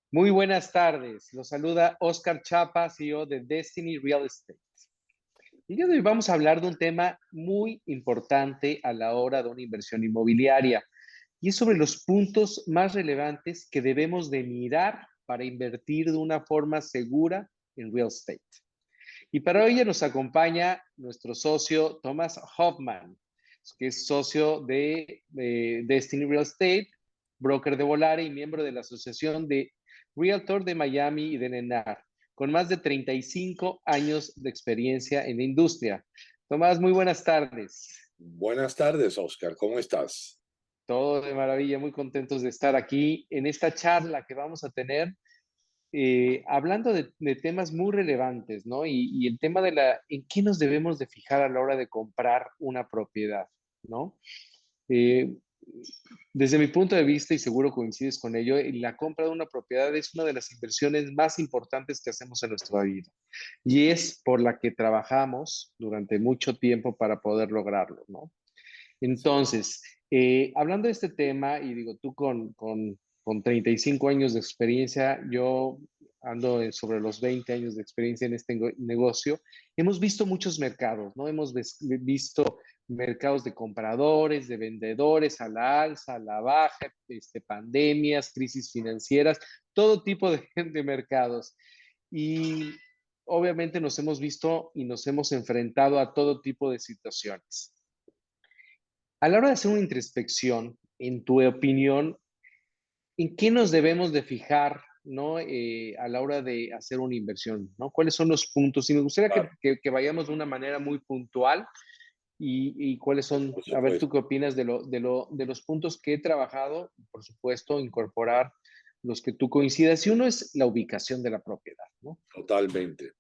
Muy buenas tardes. Los saluda Oscar Chapa, CEO de Destiny Real Estate. El día de hoy vamos a hablar de un tema muy importante a la hora de una inversión inmobiliaria y es sobre los puntos más relevantes que debemos de mirar para invertir de una forma segura en real estate. Y para ello nos acompaña nuestro socio Thomas Hoffman, que es socio de Destiny Real Estate, broker de Volare y miembro de la Asociación de Realtor de Miami y de NENAR, con más de 35 años de experiencia en la industria. Tomás, muy buenas tardes. Buenas tardes, Oscar. ¿Cómo estás? Todo de maravilla, muy contentos de estar aquí en esta charla que vamos a tener hablando de temas muy relevantes, ¿no? Y el tema en qué nos debemos de fijar a la hora de comprar una propiedad, ¿no? Eh, Desde mi punto de vista, y seguro coincides con ello, la compra de una propiedad es una de las inversiones más importantes que hacemos en nuestra vida y es por la que trabajamos durante mucho tiempo para poder lograrlo, ¿no? Sí. Entonces, hablando de este tema, y digo, tú con 35 años de experiencia, yo ando sobre los 20 años de experiencia en este negocio, hemos visto muchos mercados, ¿no? Hemos visto mercados de compradores, de vendedores, a la alza, a la baja, pandemias, crisis financieras, todo tipo de mercados. Y obviamente nos hemos visto y nos hemos enfrentado a todo tipo de situaciones. A la hora de hacer una introspección, en tu opinión, ¿en qué nos debemos de fijar, ¿no? A la hora de hacer una inversión, ¿no? ¿Cuáles son los puntos? Y me gustaría Claro, que vayamos de una manera muy puntual y cuáles son, por a ver, supuesto, ¿tú qué opinas de los puntos que he trabajado? Por supuesto, incorporar los que tú coincidas. Y uno es la ubicación de la propiedad, ¿no? totalmente.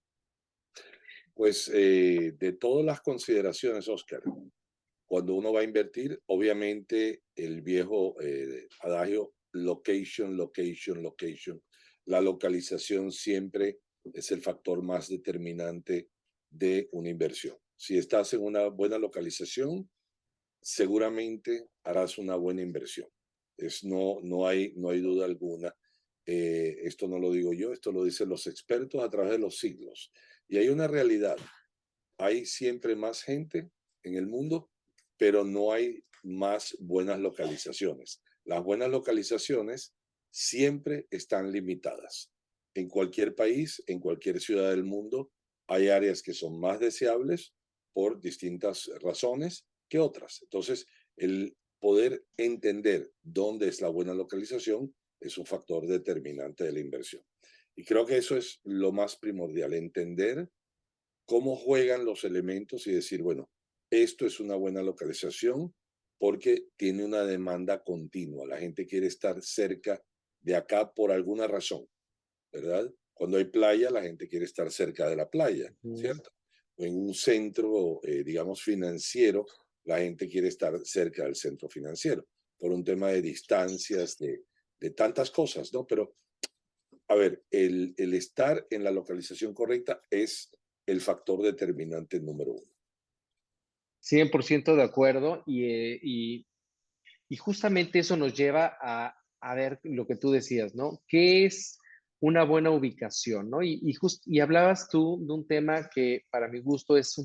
Pues de todas las consideraciones, Oscar, cuando uno va a invertir, obviamente el viejo adagio location, location, location, la localización siempre es el factor más determinante de una inversión. Si estás en una buena localización, seguramente harás una buena inversión. No hay duda alguna. Esto no lo digo yo, esto lo dicen los expertos a través de los siglos. Y hay una realidad, hay siempre más gente en el mundo, pero no hay más buenas localizaciones. Las buenas localizaciones siempre están limitadas. En cualquier país, en cualquier ciudad del mundo, hay áreas que son más deseables por distintas razones que otras. Entonces, el poder entender dónde es la buena localización es un factor determinante de la inversión. Y creo que eso es lo más primordial, entender cómo juegan los elementos y decir, bueno, esto es una buena localización porque tiene una demanda continua. La gente quiere estar cerca de acá por alguna razón, ¿verdad? Cuando hay playa, la gente quiere estar cerca de la playa, Ujú. ¿cierto? O en un centro, digamos, financiero, la gente quiere estar cerca del centro financiero, por un tema de distancias, de tantas cosas, ¿no? Pero, a ver, el estar en la localización correcta es el factor determinante número uno. 100% de acuerdo y justamente eso nos lleva a ver lo que tú decías, ¿no? ¿Qué es una buena ubicación, ¿no? Y hablabas tú de un tema que para mi gusto es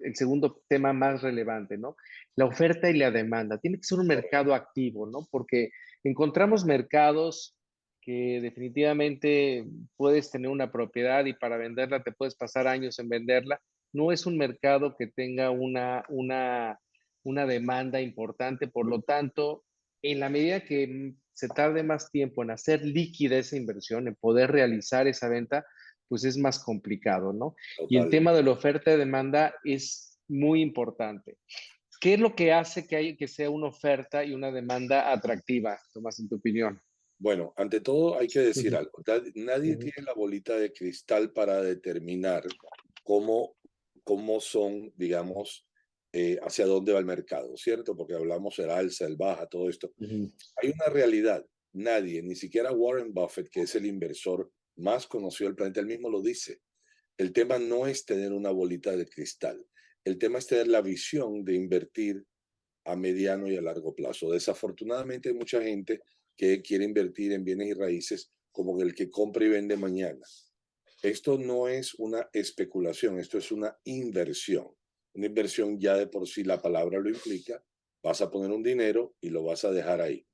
el segundo tema más relevante, ¿no? La oferta y la demanda. Tiene que ser un mercado Correcto. activo, ¿no? Porque encontramos mercados que definitivamente puedes tener una propiedad y para venderla te puedes pasar años en venderla. No es un mercado que tenga una demanda importante, por lo tanto, en la medida que se tarde más tiempo en hacer líquida esa inversión, en poder realizar esa venta, pues es más complicado, ¿no? Y el Total. tema de la oferta y demanda es muy importante. ¿Qué es lo que hace que sea una oferta y una demanda atractiva, Tomás, en tu opinión? Bueno, ante todo hay que decir Ujú, algo. Nadie ujú, tiene la bolita de cristal para determinar cómo, cómo son, digamos, hacia dónde va el mercado, ¿cierto? Porque hablamos del alza, el baja, todo esto. Ujú. Hay una realidad. Nadie, ni siquiera Warren Buffett, que es el inversor más conocido del planeta, él mismo lo dice. El tema no es tener una bolita de cristal. El tema es tener la visión de invertir a mediano y a largo plazo. Desafortunadamente hay mucha gente que quiere invertir en bienes y raíces como el que compra y vende mañana. Esto no es una especulación, esto es una inversión. Una inversión ya de por sí la palabra lo implica. Vas a poner un dinero y lo vas a dejar ahí.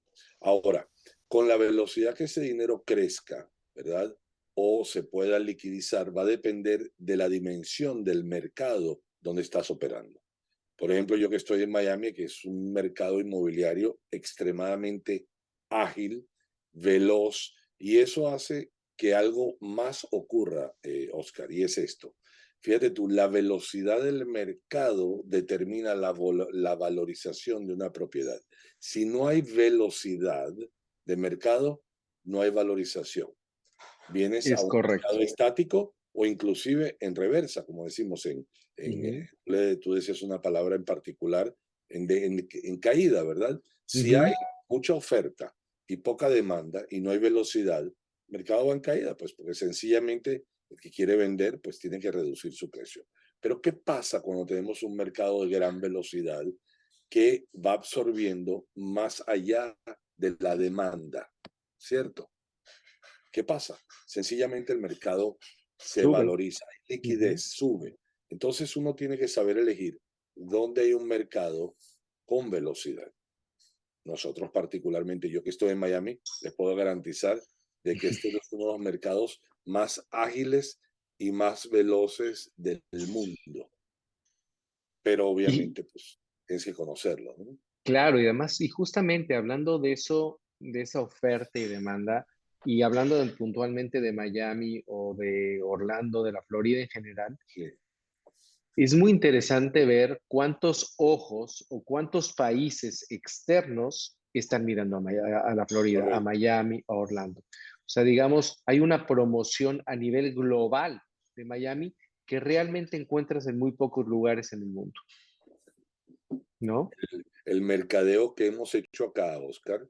Ahora, con la velocidad que ese dinero crezca, ¿verdad? O se pueda liquidizar, va a depender de la dimensión del mercado donde estás operando. Por ejemplo, yo que estoy en Miami, que es un mercado inmobiliario extremadamente ágil, veloz, y eso hace que algo más ocurra, Oscar, y es esto. Fíjate tú, la velocidad del mercado determina la valorización de una propiedad. Si no hay velocidad de mercado, no hay valorización. Vienes a Es un correcto. mercado estático o inclusive en reversa, como decimos Ujú, tú decías una palabra en particular, en caída, ¿verdad? Si hay ujú. mucha oferta y poca demanda y no hay velocidad, el mercado va en caída, pues porque sencillamente el que quiere vender, pues tiene que reducir su precio. Pero ¿qué pasa cuando tenemos un mercado de gran velocidad que va absorbiendo más allá de la demanda? ¿Cierto? ¿Qué pasa? Sencillamente el mercado se Sube. valoriza, hay Ujú. liquidez, sube. Entonces uno tiene que saber elegir dónde hay un mercado con velocidad. Nosotros particularmente, yo que estoy en Miami, les puedo garantizar de que este es uno de los mercados más ágiles y más veloces del mundo. Pero Y obviamente, pues, tienes que conocerlo, ¿no? claro, y además, y justamente hablando de eso, de esa oferta y demanda, y hablando puntualmente de Miami o de Orlando, de la Florida en general, Sí, es muy interesante ver cuántos ojos o cuántos países externos están mirando a la Florida, a correcto. Miami, a Orlando. O sea, digamos, hay una promoción a nivel global de Miami que realmente encuentras en muy pocos lugares en el mundo, ¿no? El mercadeo que hemos hecho acá, Oscar,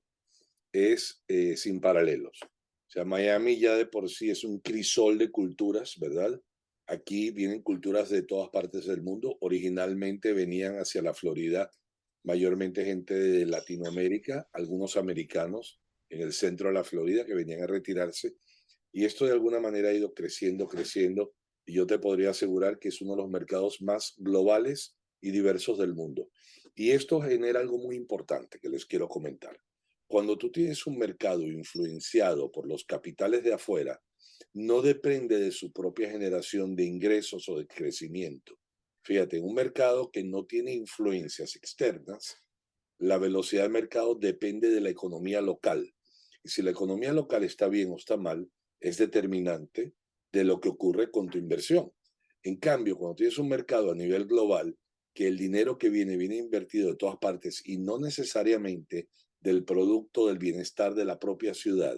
es sin paralelos. O sea, Miami ya de por sí es un crisol de culturas, ¿verdad? Aquí vienen culturas de todas partes del mundo. Originalmente venían hacia la Florida mayormente gente de Latinoamérica, algunos americanos en el centro de la Florida que venían a retirarse. Y esto de alguna manera ha ido creciendo, creciendo. Y yo te podría asegurar que es uno de los mercados más globales y diversos del mundo. Y esto genera algo muy importante que les quiero comentar. Cuando tú tienes un mercado influenciado por los capitales de afuera, no depende de su propia generación de ingresos o de crecimiento. Fíjate, un mercado que no tiene influencias externas, la velocidad del mercado depende de la economía local. Y si la economía local está bien o está mal, es determinante de lo que ocurre con tu inversión. En cambio, cuando tienes un mercado a nivel global, que el dinero que viene invertido de todas partes y no necesariamente del producto del bienestar de la propia ciudad,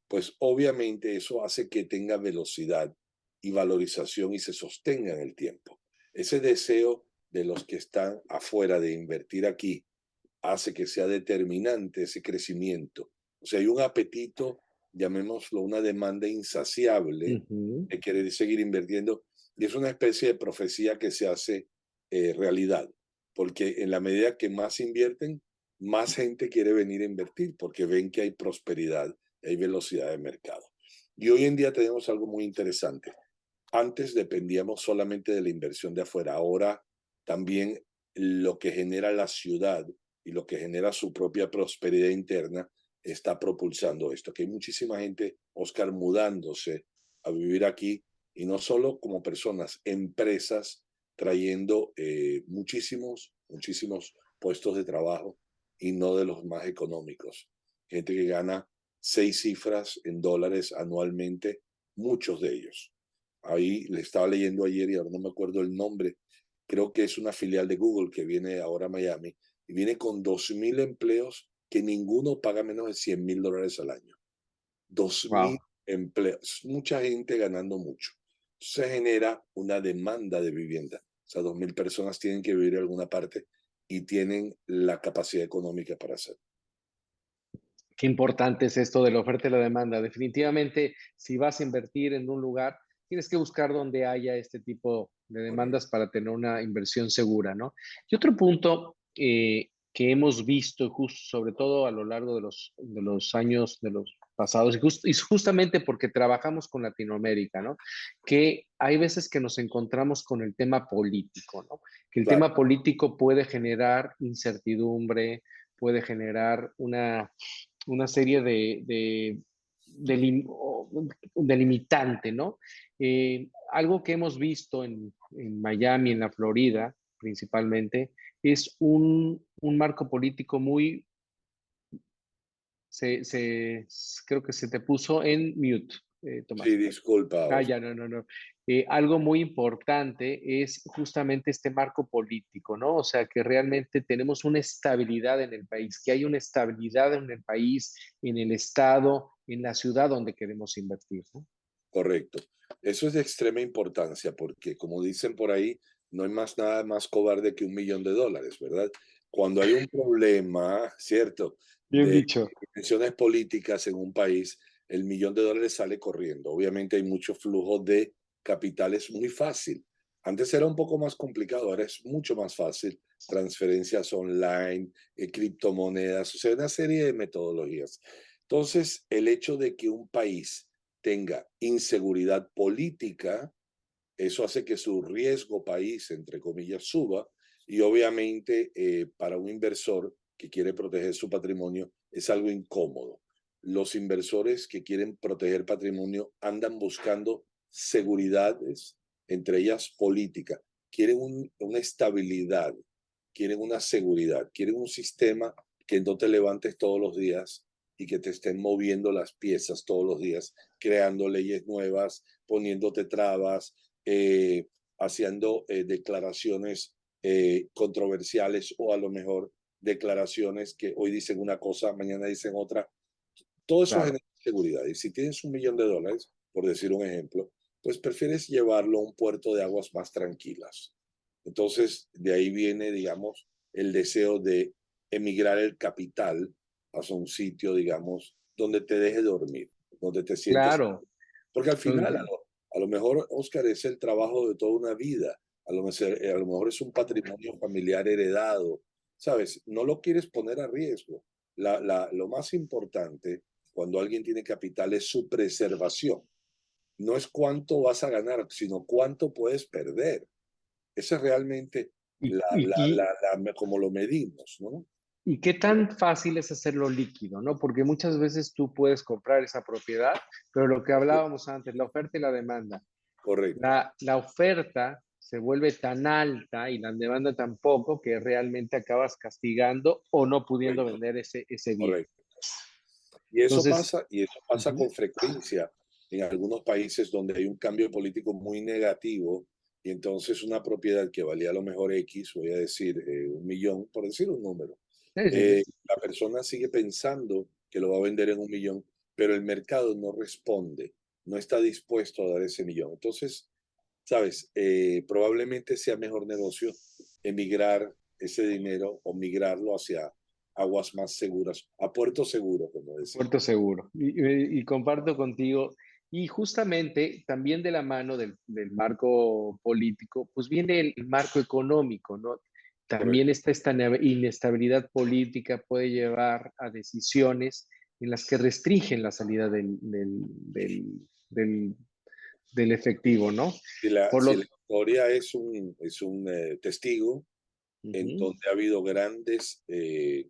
pues obviamente eso hace que tenga velocidad y valorización y se sostenga en el tiempo. Ese deseo de los que están afuera de invertir aquí hace que sea determinante ese crecimiento. O sea, hay un apetito, llamémoslo una demanda insaciable Ujú. de querer seguir invirtiendo y es una especie de profecía que se hace realidad, porque en la medida que más invierten, más gente quiere venir a invertir porque ven que hay prosperidad, hay velocidad de mercado. Y hoy en día tenemos algo muy interesante. Antes dependíamos solamente de la inversión de afuera, ahora también lo que genera la ciudad y lo que genera su propia prosperidad interna está propulsando esto, que hay muchísima gente, Oscar, mudándose a vivir aquí y no solo como personas, empresas trayendo muchísimos puestos de trabajo y no de los más económicos. Gente que gana 6 cifras en dólares anualmente, muchos de ellos. Ahí le estaba leyendo ayer y ahora no me acuerdo el nombre. Creo que es una filial de Google que viene ahora a Miami y viene con 2.000 empleos que ninguno paga menos de $100,000 al año. 2.000 Wow. empleos. Mucha gente ganando mucho. se genera una demanda de vivienda. O sea, 2.000 personas tienen que vivir en alguna parte y tienen la capacidad económica para hacerlo. Qué importante es esto de la oferta y la demanda. Definitivamente, si vas a invertir en un lugar, tienes que buscar donde haya este tipo de Correcto. demandas para tener una inversión segura, ¿no? Y otro punto que hemos visto, sobre todo a lo largo de los años de los pasados, y justamente porque trabajamos con Latinoamérica, ¿no? Que hay veces que nos encontramos con el tema político, ¿no? Que el Claro, tema político puede generar incertidumbre, puede generar una serie de limitante, ¿no? Algo que hemos visto en Miami, en la Florida, principalmente, es un marco político muy, creo que se te puso en mute, sí, Tomás. disculpa, Ah, Oscar. ya, no, no, no. Algo muy importante es justamente este marco político, ¿no? O sea, que realmente tenemos una estabilidad en el país, que hay una estabilidad en el país, en el estado, en la ciudad donde queremos invertir, ¿no? Correcto. Eso es de extrema importancia porque, como dicen por ahí, no hay más nada más cobarde que $1.000.000, ¿verdad? Cuando hay un problema, ¿cierto?, Bien de dicho. tensiones políticas en un país, el $1.000.000 sale corriendo. Obviamente hay mucho flujo de capitales muy fácil. Antes era un poco más complicado, ahora es mucho más fácil. Transferencias online, criptomonedas, o sea, una serie de metodologías. Entonces, el hecho de que un país tenga inseguridad política, eso hace que su riesgo país, entre comillas, suba y obviamente para un inversor que quiere proteger su patrimonio es algo incómodo. Los inversores que quieren proteger patrimonio andan buscando seguridades, entre ellas política. Quieren una estabilidad, quieren una seguridad, quieren un sistema que no te levantes todos los días y que te estén moviendo las piezas todos los días, creando leyes nuevas, poniéndote trabas, eh, haciendo declaraciones controversiales o a lo mejor declaraciones que hoy dicen una cosa, mañana dicen otra. Todo eso Claro, genera seguridad. Y si tienes $1.000.000, por decir un ejemplo, pues prefieres llevarlo a un puerto de aguas más tranquilas. Entonces, de ahí viene, digamos, el deseo de emigrar el capital hacia un sitio, digamos, donde te deje dormir, donde te sientas. claro. Porque al final, Donde- a lo mejor, Oscar, es el trabajo de toda una vida. A lo mejor es un patrimonio familiar heredado. ¿Sabes? No lo quieres poner a riesgo. Lo más importante cuando alguien tiene capital es su preservación. No es cuánto vas a ganar, sino cuánto puedes perder. Esa es realmente y, y, como lo medimos, ¿no? ¿Y qué tan fácil es hacerlo líquido, no? Porque muchas veces tú puedes comprar esa propiedad, pero lo que hablábamos antes, la oferta y la demanda. Correcto, La oferta se vuelve tan alta y la demanda tan poco que realmente acabas castigando o no pudiendo correcto, vender ese bien. correcto. Entonces, Y eso pasa ujú, con frecuencia en algunos países donde hay un cambio político muy negativo y entonces una propiedad que valía a lo mejor X, voy a decir 1.000.000, por decir un número, sí, sí, sí. la persona sigue pensando que lo va a vender en 1.000.000, pero el mercado no responde, no está dispuesto a dar ese millón. Entonces, sabes, probablemente sea mejor negocio emigrar ese dinero o migrarlo hacia aguas más seguras, a puerto seguro, como decimos. Puerto seguro. Y comparto contigo. Y justamente también de la mano del marco político, pues viene el marco económico, ¿no? También Correcto. esta inestabilidad política puede llevar a decisiones en las que restringen la salida del, del efectivo, ¿no? Por Si la lo, historia es un testigo en Ujú, donde ha habido grandes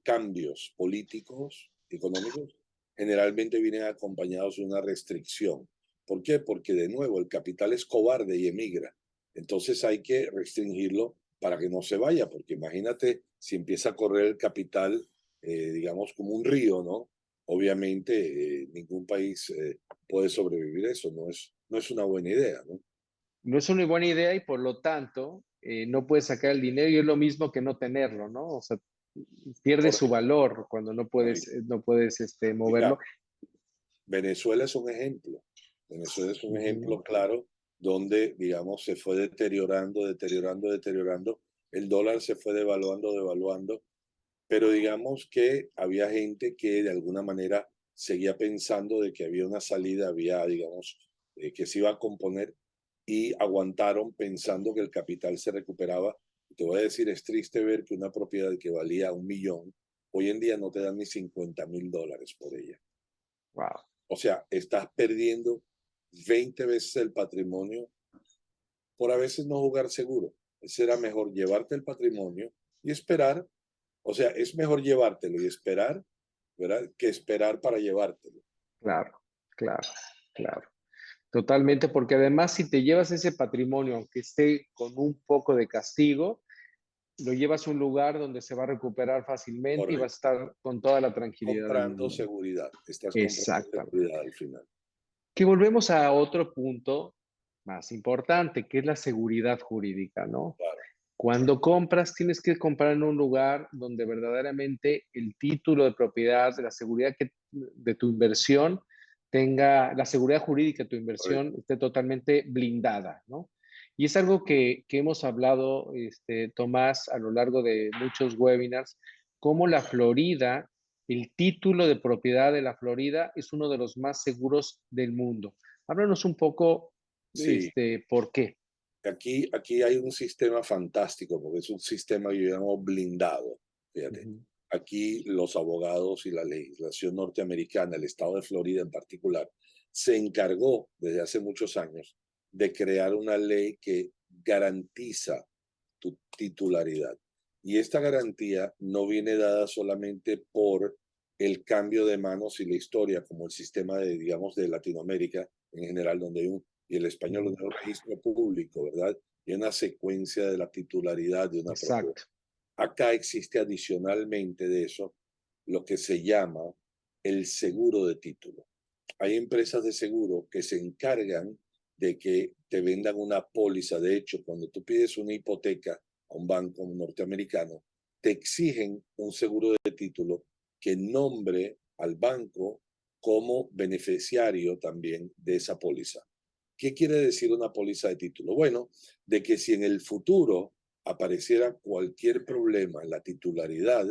cambios políticos, económicos, generalmente vienen acompañados de una restricción. ¿Por qué? Porque de nuevo el capital es cobarde y emigra. Entonces hay que restringirlo para que no se vaya, porque imagínate si empieza a correr el capital, digamos, como un río, ¿no? Obviamente ningún país puede sobrevivir eso, no es una buena idea, ¿no? no es una buena idea y por lo tanto no puedes sacar el dinero y es lo mismo que no tenerlo, ¿no? O sea, pierde su Correcto. valor cuando Correcto. no puedes Mira, moverlo. Venezuela es un ejemplo. Venezuela es un Ujú. ejemplo claro donde, digamos, se fue deteriorando, deteriorando. El dólar se fue devaluando, devaluando, pero digamos que había gente que de alguna manera seguía pensando de que había una salida, había, digamos, que se iba a componer y aguantaron pensando que el capital se recuperaba. Te voy a decir, es triste ver que una propiedad que valía 1 millón, hoy en día no te dan ni $50,000 por ella. Wow, O sea, estás perdiendo 20 veces el patrimonio por a veces no jugar seguro. Será mejor llevarte el patrimonio y esperar. O sea, es mejor llevártelo y esperar, ¿verdad? Que esperar para llevártelo. claro, claro, claro. Totalmente, porque además si te llevas ese patrimonio, aunque esté con un poco de castigo, lo llevas a un lugar donde se va a recuperar fácilmente y vas a Correcto. estar con toda la tranquilidad del Comprando mundo, ¿no? seguridad. Estás comprando Exactamente. seguridad al final. Que volvemos a otro punto más importante, que es la seguridad jurídica, ¿no? Claro, Cuando compras, tienes que comprar en un lugar donde verdaderamente el título de propiedad, la seguridad de tu inversión tenga, la seguridad jurídica de tu inversión correcto. esté totalmente blindada, ¿no? Y es algo que hemos hablado, Tomás, a lo largo de muchos webinars, cómo la Florida, el título de propiedad de la Florida es uno de los más seguros del mundo. Háblanos un poco, Sí, ¿por qué? aquí hay un sistema fantástico, porque es un sistema que yo llamo blindado. Fíjate, Ujú. aquí los abogados y la legislación norteamericana, el estado de Florida en particular, se encargó desde hace muchos años de crear una ley que garantiza tu titularidad. Y esta garantía no viene dada solamente por el cambio de manos y la historia, como el sistema de, digamos, de Latinoamérica en general, donde hay y el español Ujú. donde hay un registro público, ¿verdad? Y una secuencia de la titularidad de una propiedad. Exacto. Acá existe adicionalmente de eso lo que se llama el seguro de título. Hay empresas de seguro que se encargan de que te vendan una póliza. De hecho, cuando tú pides una hipoteca a un banco norteamericano, te exigen un seguro de título que nombre al banco como beneficiario también de esa póliza. ¿Qué quiere decir una póliza de título? Bueno, de que si en el futuro apareciera cualquier problema en la titularidad,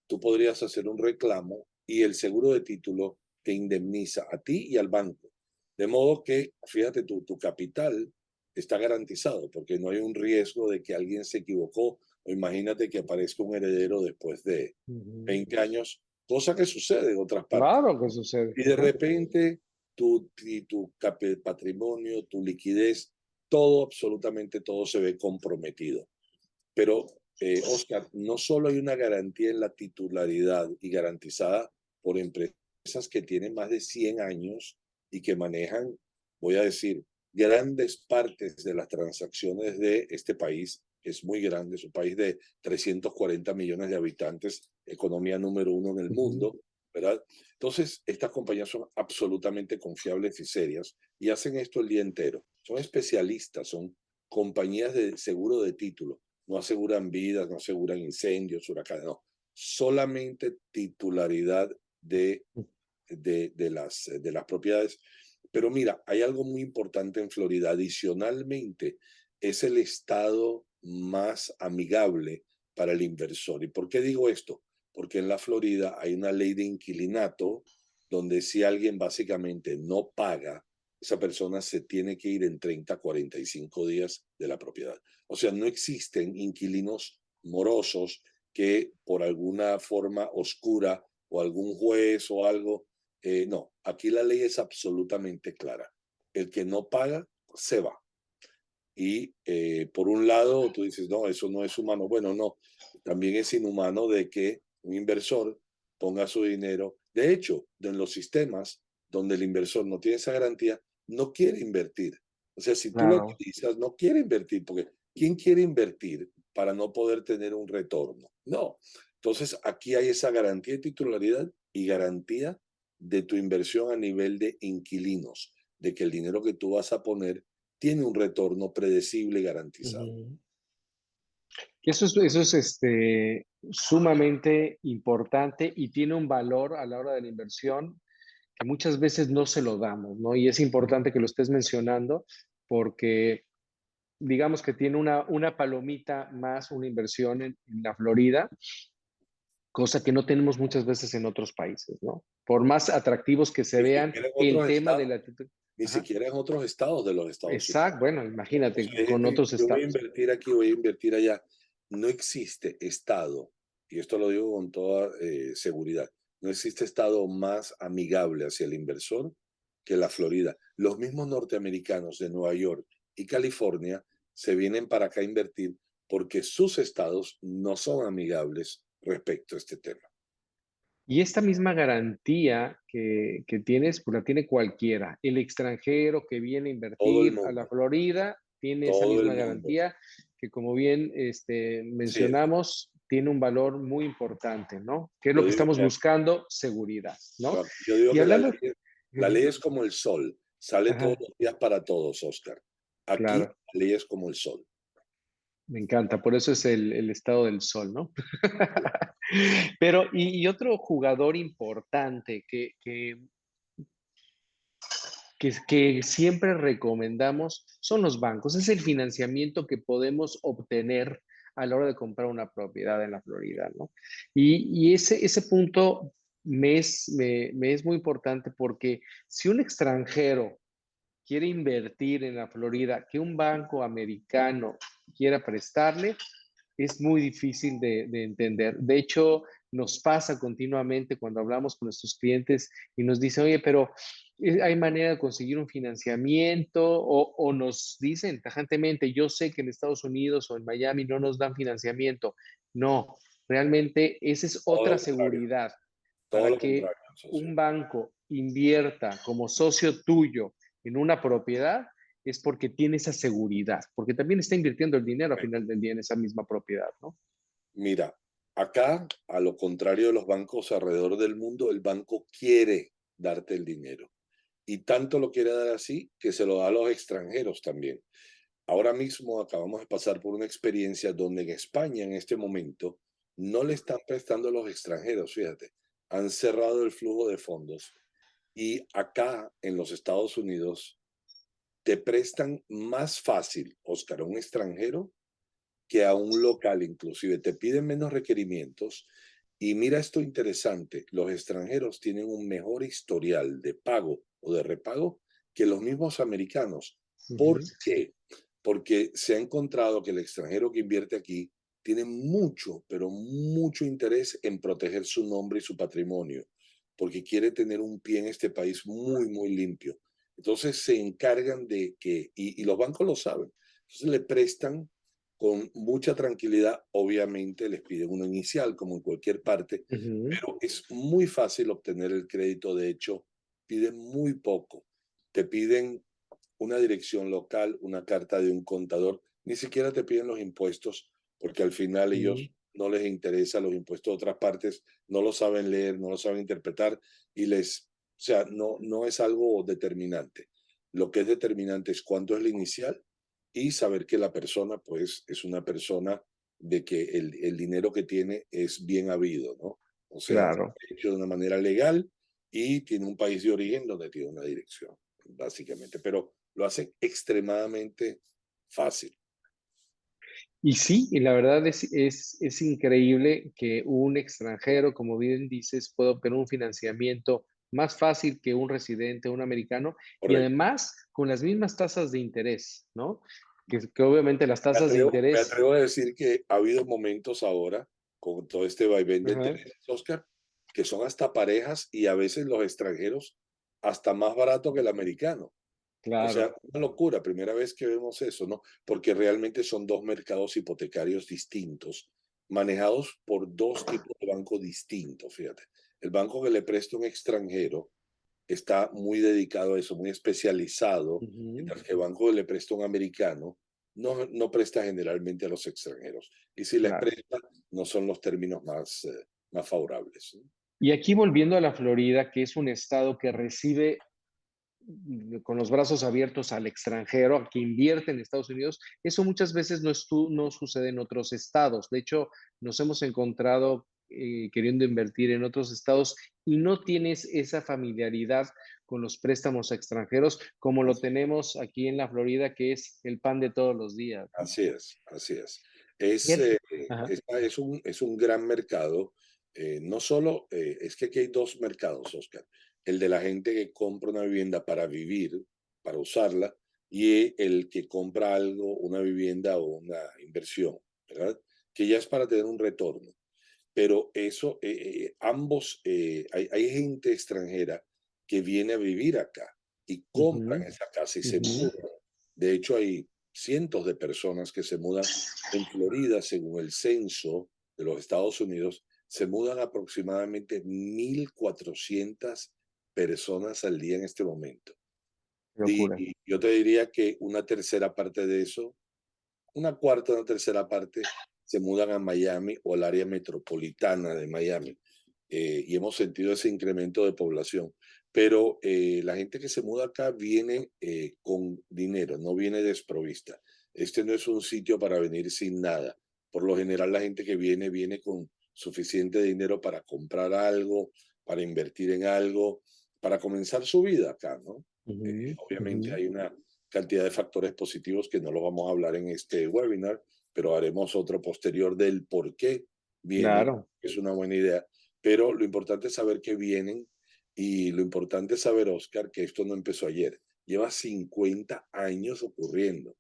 tú podrías hacer un reclamo y el seguro de título te indemniza a ti y al banco. De modo que, fíjate, tu capital está garantizado porque no hay un riesgo de que alguien se equivocó o imagínate que aparezca un heredero después de Ujú. 20 años, cosa que sucede en otras partes. Claro que sucede. Y de Ajá. repente tu patrimonio, tu liquidez, todo, absolutamente todo se ve comprometido. Pero, Oscar, no solo hay una garantía en la titularidad y garantizada por empresas que tienen más de 100 años y que manejan, voy a decir, grandes partes de las transacciones de este país, que es muy grande, es un país de 340 millones de habitantes, economía número uno en el Ujú. mundo, ¿verdad? Entonces, estas compañías son absolutamente confiables y serias y hacen esto el día entero. Son especialistas, son compañías de seguro de título, no aseguran vidas, no aseguran incendios, huracanes, no. Solamente titularidad de las propiedades. Pero mira, hay algo muy importante en Florida. Adicionalmente, es el estado más amigable para el inversor. ¿Y por qué digo esto? Porque en la Florida hay una ley de inquilinato donde si alguien básicamente no paga, esa persona se tiene que ir en 30, 45 días de la propiedad. O sea, no existen inquilinos morosos que por alguna forma oscura o algún juez o algo, no, aquí la ley es absolutamente clara. El que no paga se va. Y por un lado tú dices, no, eso no es humano. Bueno, no, también es inhumano de que un inversor ponga su dinero. De hecho, en los sistemas donde el inversor no tiene esa garantía, no quiere invertir. O sea, si tú lo Claro. utilizas, no quiere invertir, porque ¿quién quiere invertir para no poder tener un retorno? No. Entonces, aquí hay esa garantía de titularidad y garantía de tu inversión a nivel de inquilinos, de que el dinero que tú vas a poner tiene un retorno predecible y garantizado. Ujú. Eso es sumamente importante y tiene un valor a la hora de la inversión que muchas veces no se lo damos, ¿no? Y es importante que lo estés mencionando porque digamos que tiene una palomita más, una inversión en la Florida, cosa que no tenemos muchas veces en otros países, ¿no? Por más atractivos que se Ni vean, siquiera en el otros tema de estados, la... ni Ajá, siquiera en otros estados de los Estados Unidos. exacto, bueno, O imagínate sea, con otros yo voy a estados. invertir aquí, voy a invertir allá. No existe estado, y esto lo digo con toda seguridad, no existe estado más amigable hacia el inversor que la Florida. Los mismos norteamericanos de Nueva York y California se vienen para acá a invertir porque sus estados no son amigables respecto a este tema. Y esta misma garantía que tienes, pues la tiene cualquiera. El extranjero que viene a Todo el invertir a la mundo, Florida tiene esa todo el misma mundo. garantía que, como bien Sí, mencionamos, tiene un valor muy importante, ¿no? ¿Qué es lo yo que digo estamos que buscando? Seguridad, ¿no? Yo digo Y que hablando, la ley ujú, es como el sol, sale todos ajá, los días para todos, Oscar. Aquí claro, la ley es como el sol. me encanta, por eso es el estado del sol, ¿no? Sí. Pero, y otro jugador importante que siempre recomendamos son los bancos. Es el financiamiento que podemos obtener a la hora de comprar una propiedad en la Florida, ¿no? Y ese punto me es muy importante porque si un extranjero quiere invertir en la Florida, que un banco americano quiera prestarle, es muy difícil de entender. De hecho, nos pasa continuamente cuando hablamos con nuestros clientes y nos dicen, oye, pero ¿hay manera de conseguir un financiamiento? O nos dicen tajantemente, yo sé que en Estados Unidos o en Miami no nos dan financiamiento. No, realmente esa es Todo otra lo contrario, seguridad todo para lo que contrario, socio. un banco invierta como socio tuyo en una propiedad es porque tiene esa seguridad, porque también está invirtiendo el dinero al Bueno, final del día en esa misma propiedad, ¿no? mira, acá, a lo contrario de los bancos alrededor del mundo, el banco quiere darte el dinero. Y tanto lo quiere dar así que se lo da a los extranjeros también. Ahora mismo acabamos de pasar por una experiencia donde en España en este momento no le están prestando a los extranjeros, fíjate, han cerrado el flujo de fondos y acá en los Estados Unidos te prestan más fácil, Oscar, a un extranjero que a un local inclusive, te piden menos requerimientos y mira esto interesante, los extranjeros tienen un mejor historial de pago o de repago que los mismos americanos. ¿Por Ujú, qué? Porque se ha encontrado que el extranjero que invierte aquí tiene mucho, pero mucho interés en proteger su nombre y su patrimonio, porque quiere tener un pie en este país muy, muy limpio. Entonces se encargan de que, y los bancos lo saben, entonces le prestan con mucha tranquilidad. Obviamente les piden uno inicial, como en cualquier parte, ujú. pero es muy fácil obtener el crédito. De hecho, piden muy poco. Te piden una dirección local, una carta de un contador, ni siquiera te piden los impuestos, porque al final Mm, ellos no les interesa los impuestos de otras partes, no lo saben leer, no lo saben interpretar y o sea, no es algo determinante. Lo que es determinante es cuánto es el inicial y saber que la persona, pues, es una persona de que el dinero que tiene es bien habido, ¿no? O sea, claro. hecho de una manera legal y tiene un país de origen donde tiene una dirección, básicamente. Pero lo hacen extremadamente fácil. Y sí, y la verdad es increíble que un extranjero, como bien dices, pueda obtener un financiamiento más fácil que un residente, un americano, y Correcto. además con las mismas tasas de interés, ¿no? Que obviamente las tasas de Me interés, atrevo a decir que ha habido momentos ahora, con todo este vaivén de ajá, intereses, Oscar, que son hasta parejas y a veces los extranjeros hasta más barato que el americano. O sea, claro. una locura, primera vez que vemos eso, ¿no? Porque realmente son dos mercados hipotecarios distintos, manejados por dos tipos de bancos distintos, fíjate. El banco que le presta a un extranjero está muy dedicado a eso, muy especializado, Ujú, mientras que el banco que le presta a un americano no presta generalmente a los extranjeros. Y si les claro. presta, no son los términos más favorables, ¿no? Y aquí volviendo a la Florida, que es un estado que recibe con los brazos abiertos al extranjero, a que invierte en Estados Unidos, eso muchas veces no sucede en otros estados. De hecho, nos hemos encontrado queriendo invertir en otros estados y no tienes esa familiaridad con los préstamos extranjeros, como lo Así, tenemos aquí en la Florida, que es el pan de todos los días, ¿no? así es, así es. Es, Fíjate. Ajá. es un gran mercado. No solo, es que aquí hay dos mercados, Oscar. El de la gente que compra una vivienda para vivir, para usarla, y el que compra algo, una vivienda o una inversión, ¿verdad? Que ya es para tener un retorno. Pero eso, ambos, hay gente extranjera que viene a vivir acá y compran Ujú, esa casa y se ujú. mudan. De hecho, hay cientos de personas que se mudan en Florida, según el censo de los Estados Unidos, se mudan aproximadamente 1.400 personas al día en este momento. Qué locura. Y yo te diría que una tercera parte de eso, una cuarta, una tercera parte se mudan a Miami o al área metropolitana de Miami. Y hemos sentido ese incremento de población. Pero la gente que se muda acá viene con dinero, no viene desprovista. Este no es un sitio para venir sin nada. Por lo general, la gente que viene, viene con suficiente dinero para comprar algo, para invertir en algo, para comenzar su vida acá, ¿no? Ujú, Obviamente ujú. hay una cantidad de factores positivos que no lo vamos a hablar en este webinar, pero haremos otro posterior del por qué vienen. Claro, Es una buena idea, pero lo importante es saber que vienen y lo importante es saber, Oscar, que esto no empezó ayer. Lleva 50 años ocurriendo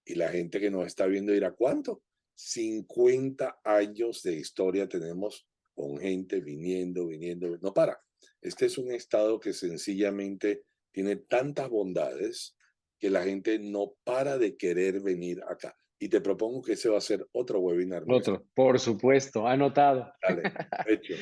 y la gente que nos está viendo dirá, ¿cuánto? 50 años de historia tenemos con gente viniendo, viniendo, no para. Este es un estado que sencillamente tiene tantas bondades que la gente no para de querer venir acá. Y te propongo que ese va a ser otro webinar nuestro. otro, por supuesto, anotado. Dale, hecho.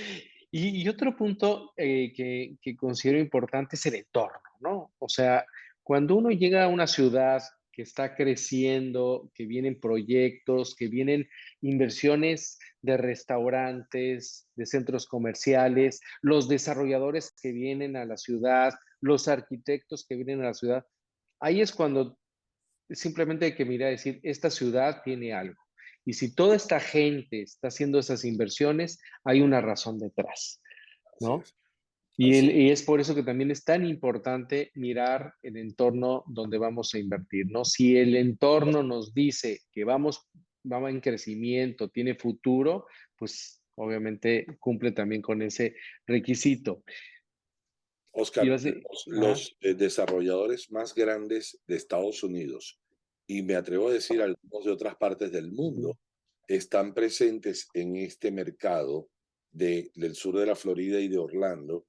Y otro punto que considero importante es el entorno, ¿no? O sea, cuando uno llega a una ciudad que está creciendo, que vienen proyectos, que vienen inversiones de restaurantes, de centros comerciales, los desarrolladores que vienen a la ciudad, los arquitectos que vienen a la ciudad, ahí es cuando simplemente hay que mirar y decir, esta ciudad tiene algo. Y si toda esta gente está haciendo esas inversiones, hay una razón detrás, Así ¿no? es. Así es. Y es por eso que también es tan importante mirar el entorno donde vamos a invertir, ¿no? Si el entorno nos dice que vamos en crecimiento, tiene futuro, pues obviamente cumple también con ese requisito. Y Oscar, vas a, ajá, los desarrolladores más grandes de Estados Unidos, y me atrevo a decir algunos de otras partes del ujú, mundo, están presentes en este mercado del sur de la Florida y de Orlando,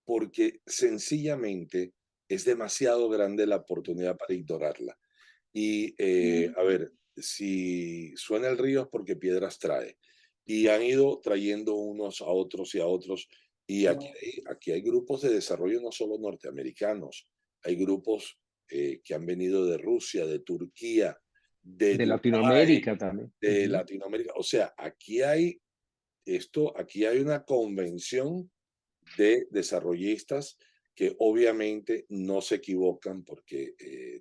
porque sencillamente es demasiado grande la oportunidad para ignorarla. Y a ver, si suena el río es porque piedras trae. Y han ido trayendo unos a otros y a otros. Y aquí hay grupos de desarrollo no solo norteamericanos, hay grupos que han venido de Rusia, de Turquía, de de Dubái, Latinoamérica también. de Ujú. Latinoamérica. O sea, aquí hay una convención de desarrollistas que obviamente no se equivocan porque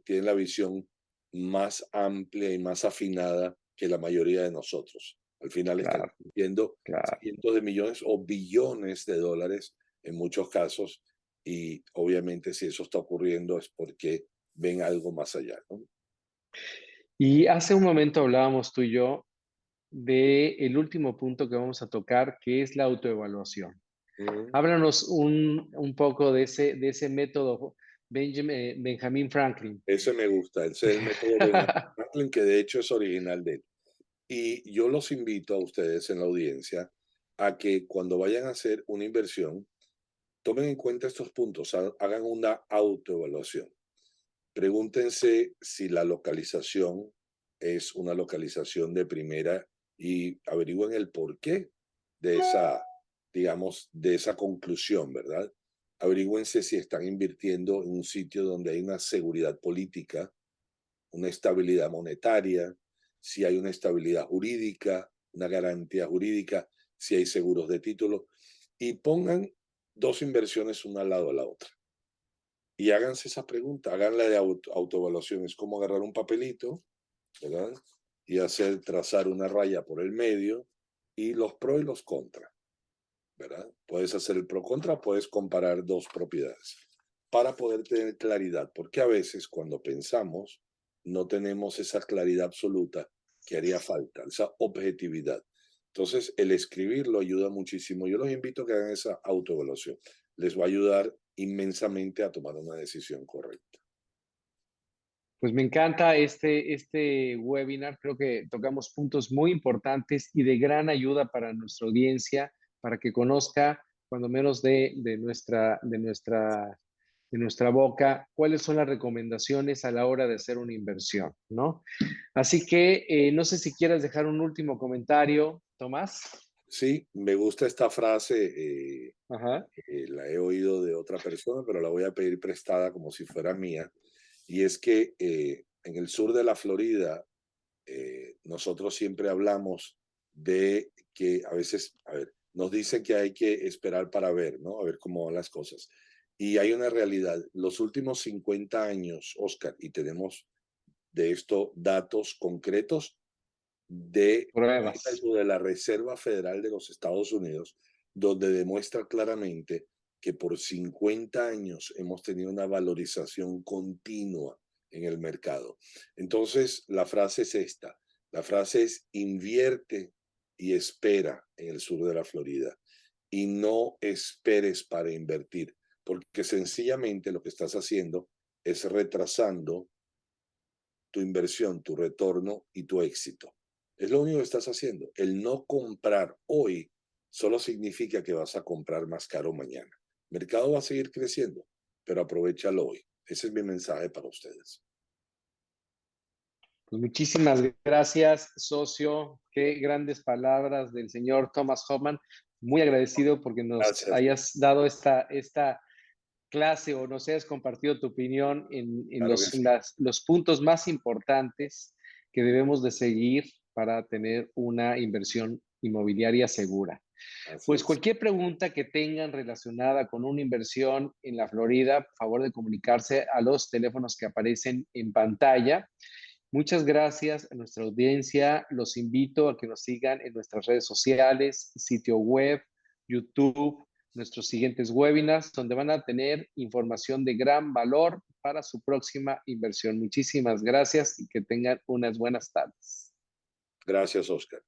tienen la visión más amplia y más afinada que la mayoría de nosotros. Al final están Claro, viendo claro. cientos de millones o billones de dólares en muchos casos y obviamente si eso está ocurriendo es porque ven algo más allá, ¿no? Y hace un momento hablábamos tú y yo de el último punto que vamos a tocar, que es la autoevaluación. Mm, Háblanos un poco de ese método Benjamin Franklin. ese me gusta, ese es el método de Franklin, que de hecho es original de él. Y yo los invito a ustedes en la audiencia a que cuando vayan a hacer una inversión, tomen en cuenta estos puntos, hagan una autoevaluación. Pregúntense si la localización es una localización de primera y averigüen el porqué de esa, digamos, de esa conclusión, ¿verdad? Averigüense si están invirtiendo en un sitio donde hay una seguridad política, una estabilidad monetaria, si hay una estabilidad jurídica, una garantía jurídica, si hay seguros de título, y pongan dos inversiones una al lado de la otra. Y háganse esa pregunta, háganla de autoevaluación. Es como agarrar un papelito, ¿verdad? Y trazar una raya por el medio y los pros y los contras, ¿verdad? Puedes hacer el pro contra, puedes comparar dos propiedades. para poder tener claridad, porque a veces cuando pensamos no tenemos esa claridad absoluta que haría falta, esa objetividad. Entonces, el escribirlo ayuda muchísimo. Yo los invito a que hagan esa autoevaluación. Les va a ayudar inmensamente a tomar una decisión correcta. Pues me encanta este webinar. Creo que tocamos puntos muy importantes y de gran ayuda para nuestra audiencia, para que conozca, cuando menos de nuestra boca, cuáles son las recomendaciones a la hora de hacer una inversión, ¿no? Así que no sé si quieres dejar un último comentario, Tomás. Sí, me gusta esta frase, Ajá. la he oído de otra persona, pero la voy a pedir prestada como si fuera mía. Y es que en el sur de la Florida, nosotros siempre hablamos de que a veces, a ver, nos dicen que hay que esperar para ver, ¿no? A ver cómo van las cosas. Y hay una realidad. Los últimos 50 años, Oscar, y tenemos de esto datos concretos de, imagínate Pruebas. tú, de la Reserva Federal de los Estados Unidos, donde demuestra claramente que por 50 años hemos tenido una valorización continua en el mercado. Entonces, la frase es esta. La frase es invierte y espera en el sur de la Florida y no esperes para invertir, porque sencillamente lo que estás haciendo es retrasando tu inversión, tu retorno y tu éxito. Es lo único que estás haciendo. El no comprar hoy solo significa que vas a comprar más caro mañana. El mercado va a seguir creciendo, pero aprovechalo hoy. Ese es mi mensaje para ustedes. Pues muchísimas gracias, socio. Qué grandes palabras del señor Thomas Hoffman. Muy agradecido porque nos Gracias. hayas dado esta clase o nos hayas compartido tu opinión en Claro que sí. los puntos más importantes que debemos de seguir para tener una inversión inmobiliaria segura. Así Pues es. cualquier pregunta que tengan relacionada con una inversión en la Florida, por favor de comunicarse a los teléfonos que aparecen en pantalla. Muchas gracias a nuestra audiencia. Los invito a que nos sigan en nuestras redes sociales, sitio web, YouTube, nuestros siguientes webinars, donde van a tener información de gran valor para su próxima inversión. Muchísimas gracias y que tengan unas buenas tardes. Gracias, Oscar.